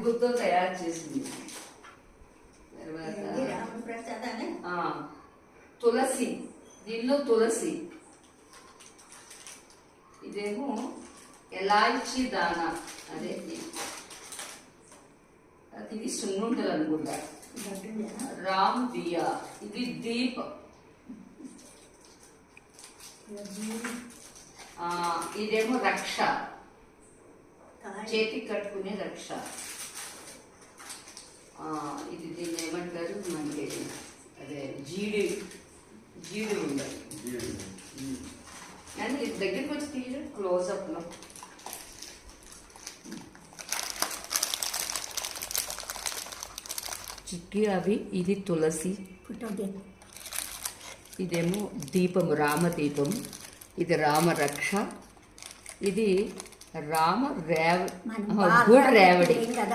నువ్వుతో తయారు చేసింది. తులసి, దీనిలో తులసి, ఇదేమో ఎలాచి దానా, అదే ఇది సున్నుండలు అనుకుంటా. రామ్ దియా, ఇది దీపం. ఇదేమో రక్ష, చేతికి కట్టుకునే రక్ష. ఇది దీన్ని ఏమంటారు మనకి, అదే జీడి ఉండదు. కానీ ఇది దగ్గరికి వచ్చి తీయడం క్లోజప్ లో. చిక్కి అవి, ఇది తులసి, ఇదేమో దీపము, రామదీపం, ఇది రామరక్ష, ఇది గుడ్ రేవడి.